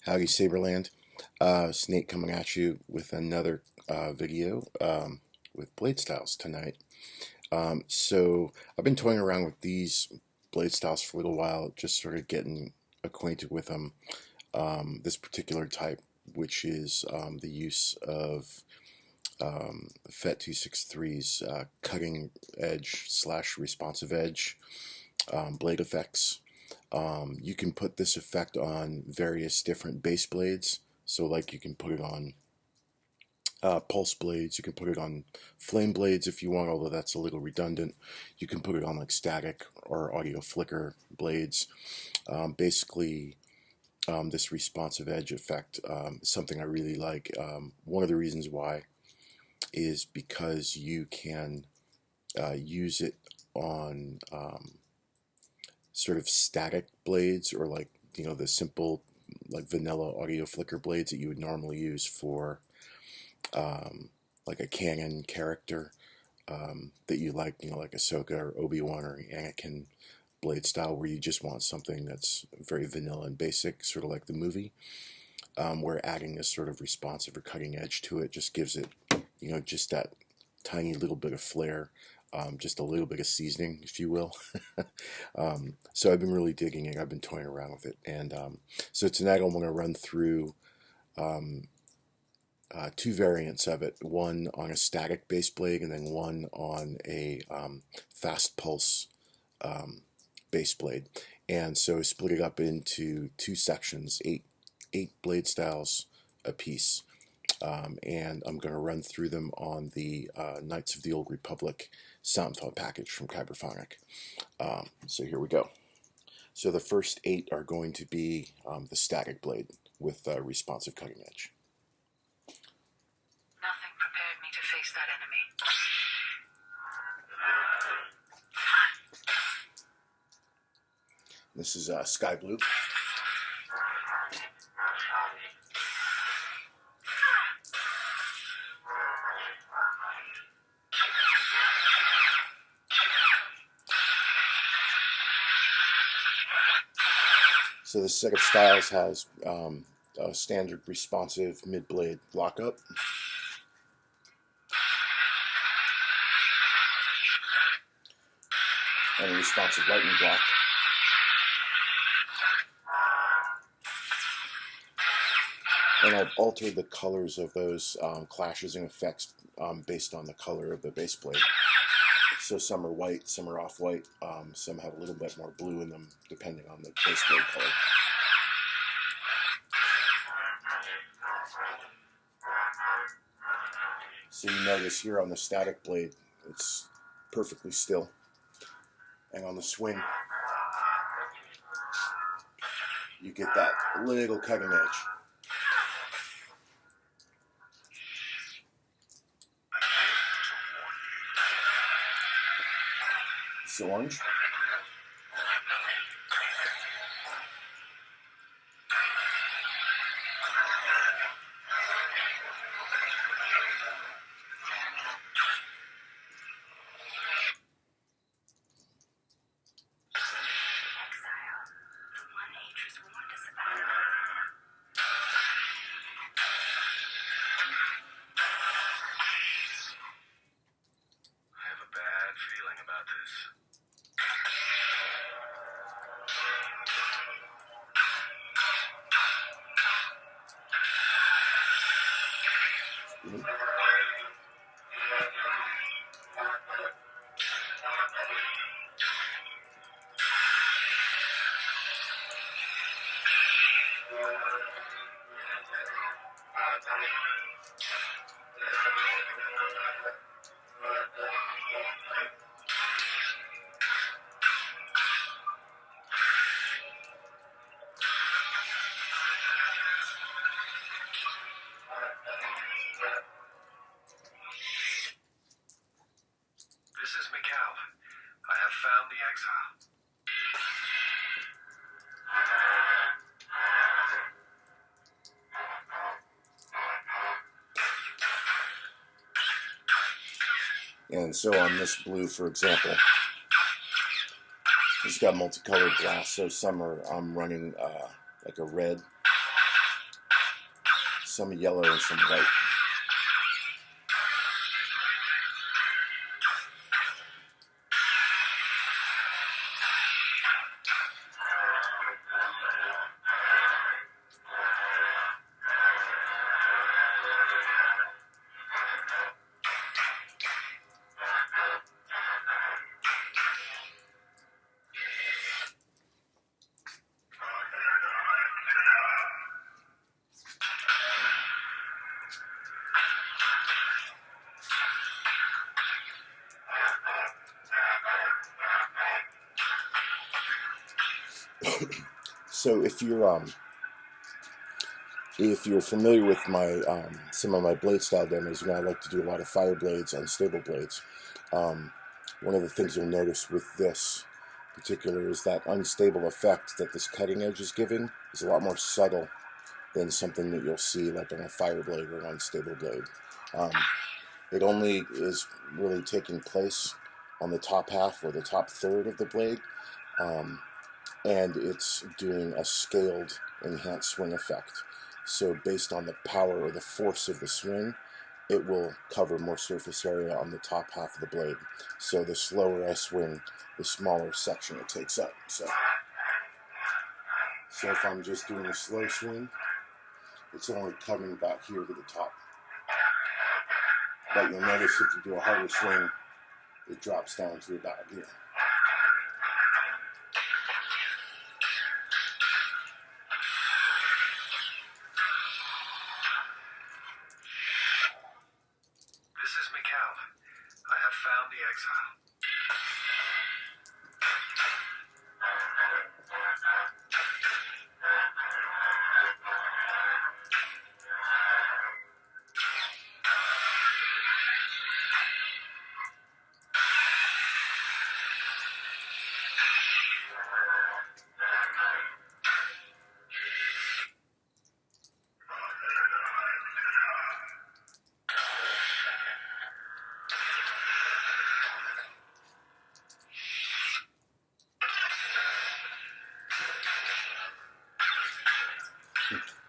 Howdy Saberland, Snake coming at you with another video with BladeStyles tonight. So I've been toying around with these BladeStyles for a little while, just sort of getting acquainted with them. This particular type, which is the use of FET263's cutting edge / responsive edge blade effects. You can put this effect on various different base blades. So like you can put it on pulse blades, you can put it on flame blades if you want, although that's a little redundant. You can put it on like static or audio flicker blades. Basically, this responsive edge effect is something I really like. One of the reasons why is because you can use it on sort of static blades, or like, you know, the simple like vanilla audio flicker blades that you would normally use for like a canon character that you like, you know, like Ahsoka or Obi-Wan or Anakin blade style, where you just want something that's very vanilla and basic, sort of like the movie, where adding this sort of responsive or cutting edge to it just gives it, you know, just that tiny little bit of flair. Just a little bit of seasoning, if you will. So I've been really digging it. I've been toying around with it. And so tonight I'm going to run through two variants of it. One on a static base blade and then one on a fast pulse base blade. And so I split it up into two sections, eight blade styles a piece. And I'm going to run through them on the Knights of the Old Republic Soundfile package from Kyberphonic. So here we go. So the first 8 are going to be the static blade with responsive cutting edge. Nothing prepared me to face that enemy. This is sky blue. So this set of styles has a standard responsive mid-blade lockup, and a responsive lightning block. And I've altered the colors of those clashes and effects based on the color of the base blade. So some are white, some are off-white, some have a little bit more blue in them, depending on the base blade color. So you notice here on the static blade, it's perfectly still. And on the swing, you get that little cutting edge. It's orange. Found the exile. And so on this blue, for example, it's got multicolored glass, so some are running like a red, some yellow and some white. So if you're familiar with my some of my blade style demos, you know I like to do a lot of fire blades, unstable blades. One of the things you'll notice with this particular is that unstable effect that this cutting edge is giving is a lot more subtle than something that you'll see like on a fire blade or an unstable blade. It only is really taking place on the top half or the top third of the blade, and it's doing a scaled enhanced swing effect. So based on the power or the force of the swing, it will cover more surface area on the top half of the blade. So the slower I swing, the smaller section it takes up. So if I'm just doing a slow swing, it's only coming back here to the top. But you'll notice if you do a harder swing, it drops down to about here. found the exile.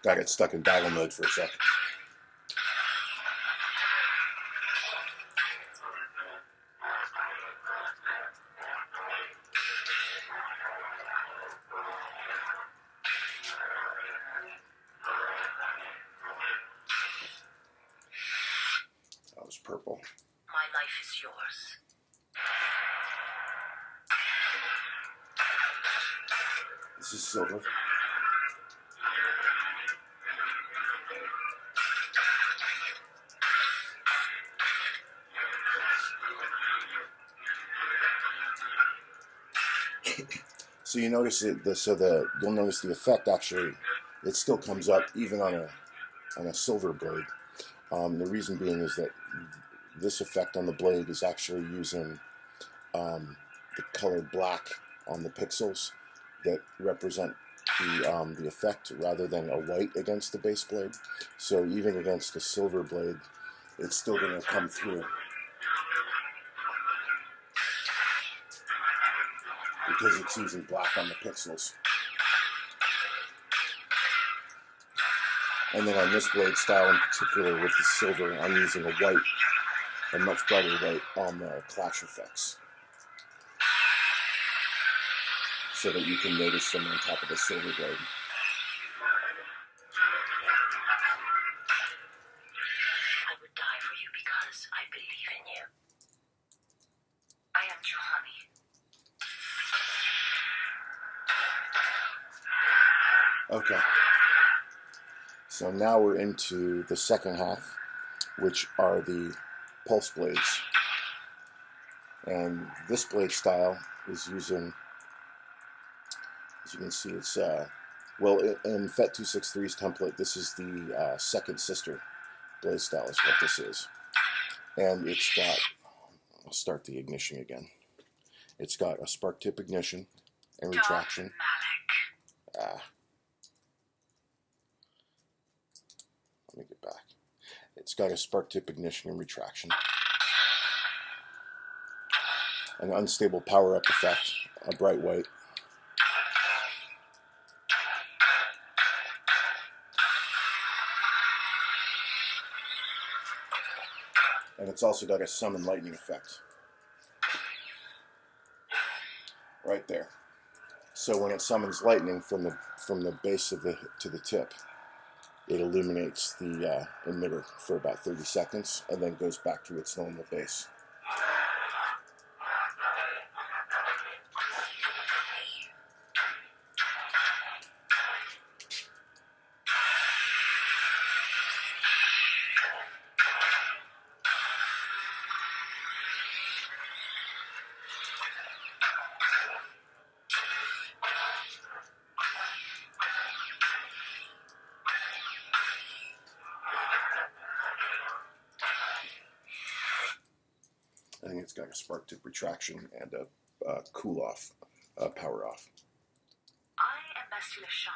Got it stuck in battle mode for a second. That was purple. My life is yours. This is silver. So you notice it. You'll notice the effect actually. It still comes up even on a silver blade. The reason being is that this effect on the blade is actually using the color black on the pixels that represent the effect rather than a white against the base blade. So even against a silver blade, it's still going to come through. Because it's using black on the pixels. And then on this blade style in particular with the silver, I'm using a white, a much brighter white on the clash effects. So that you can notice them on top of the silver blade. I would die for you because I believe in you. I am Juhani. Okay, so now we're into the second half, which are the pulse blades. And this blade style is using, as you can see, it's, well, in FET263's template, this is the second sister blade style is what this is. And it's got, I'll start the ignition again. It's got a spark tip ignition and retraction. Let me get back. It's got a spark tip ignition and retraction. An unstable power up effect, a bright white. And it's also got a summon lightning effect right there. So when it summons lightning from the base of to the tip, it illuminates the emitter for about 30 seconds and then goes back to its normal base. I think it's got a spark tip retraction and a cool off, power off. I am Bastila Shan.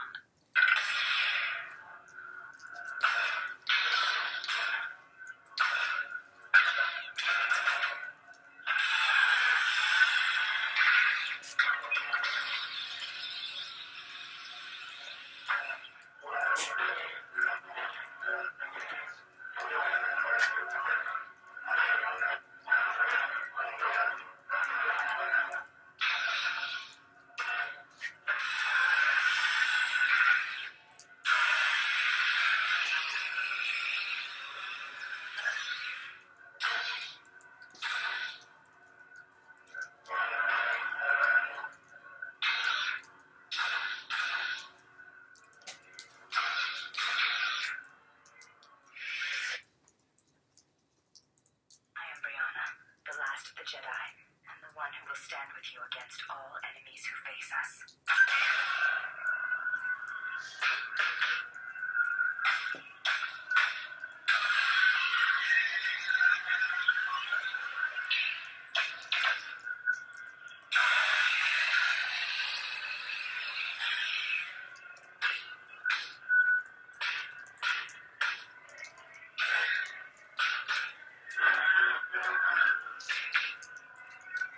Jedi, and the one who will stand with you against all enemies who face us.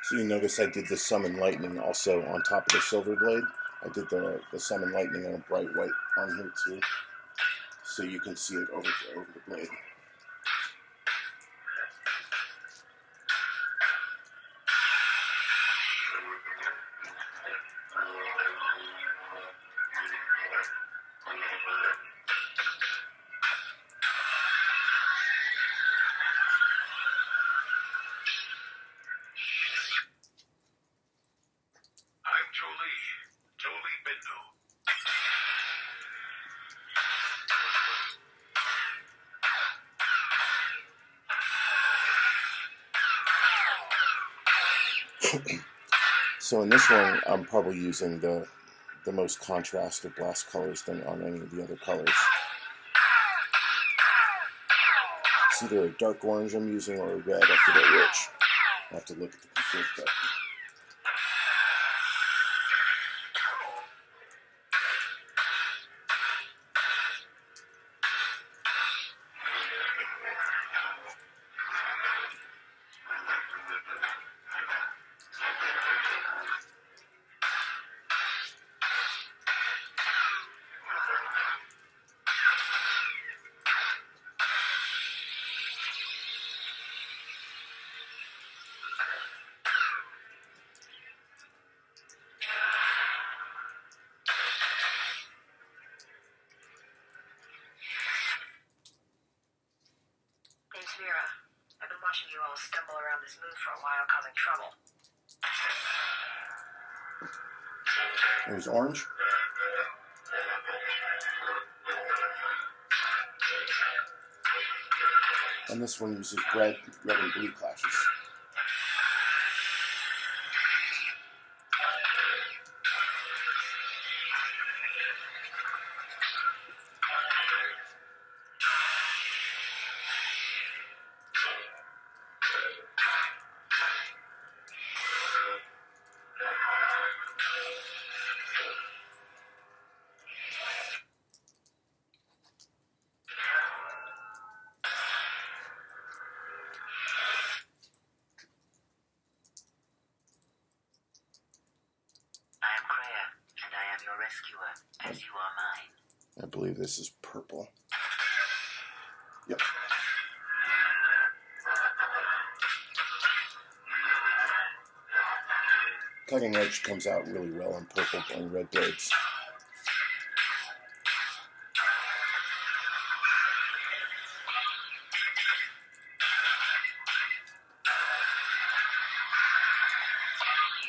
So you notice I did the summon lightning also on top of the silver blade. I did the summon lightning in a bright white on here too, so you can see it over the blade. So in this one, I'm probably using the most contrast of blast colors than on any of the other colors. It's either a dark orange I'm using or a red, I forget which. I'll have to look at the config button. I've been watching you all stumble around this move for a while, causing trouble. There's orange. And this one uses red and blue clashes. Rescuer, as you are mine. I believe this is purple. Yep. cutting edge comes out really well on purple and red blades.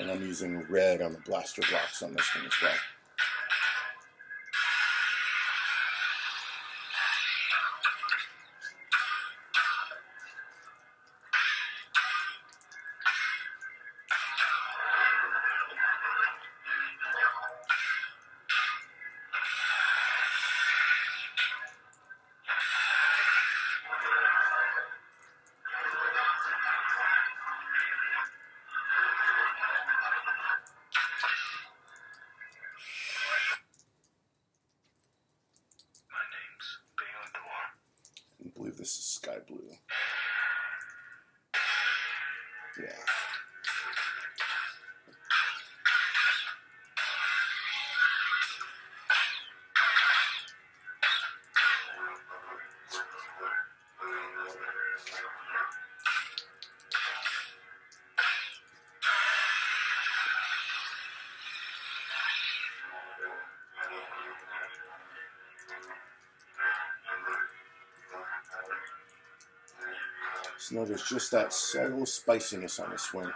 And I'm using red on the blaster blocks on this one as well. I believe this is sky blue. Yeah. So notice just that subtle spiciness on the swing.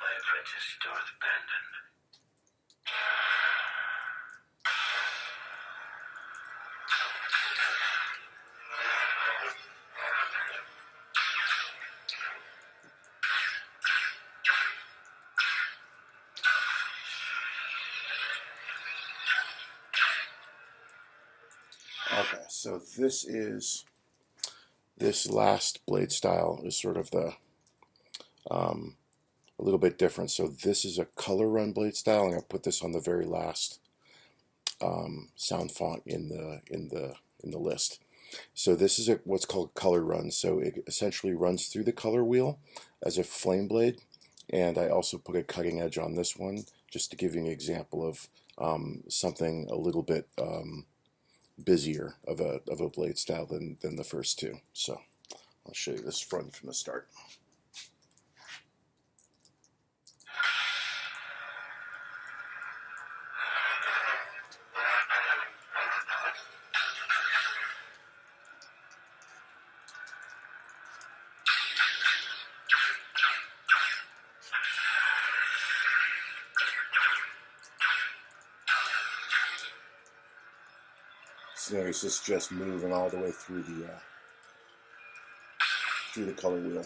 My apprentice, Darth abandoned. Okay, so this last blade style is sort of the a little bit different. So this is a color run blade style. I'm going to put this on the very last sound font in the list. So this is what's called color run. So it essentially runs through the color wheel as a flame blade, and I also put a cutting edge on this one just to give you an example of something a little bit busier of a blade style than the first two. So I'll show you this from the start. So notice it's just moving all the way through the color wheel.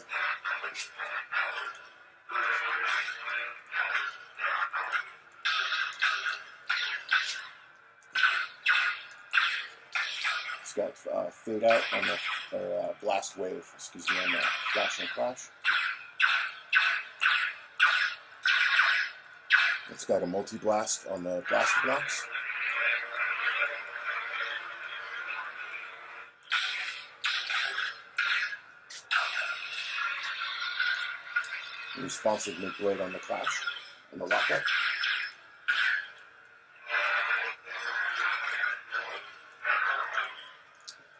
It's got fade out on the blast wave, excuse me, on the flash and clash. It's got a multi-blast on the blaster blocks. Responsive loop blade on the clash and the lockup.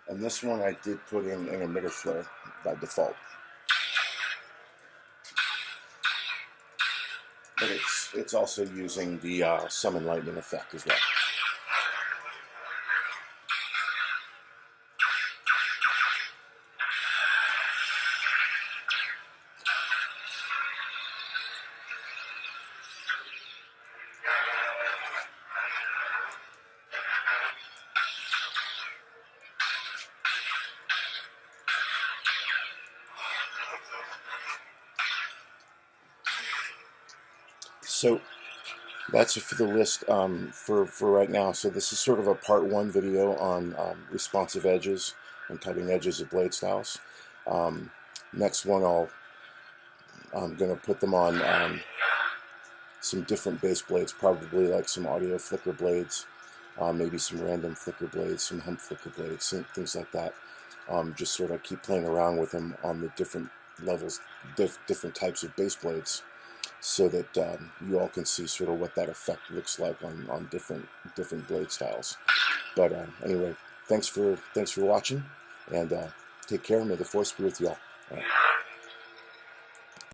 And this one I did put in an emitter flare by default. But it's also using the summon lightning effect as well. So that's it for the list for right now. So this is sort of a part 1 video on responsive edges and cutting edges of blade styles. Next one I'm going to put them on some different base blades, probably like some audio flicker blades, maybe some random flicker blades, some hump flicker blades, things like that. Just sort of keep playing around with them on the different levels, different types of base blades, so that you all can see sort of what that effect looks like on different blade styles. But anyway, thanks for watching, and take care. May the force be with you all.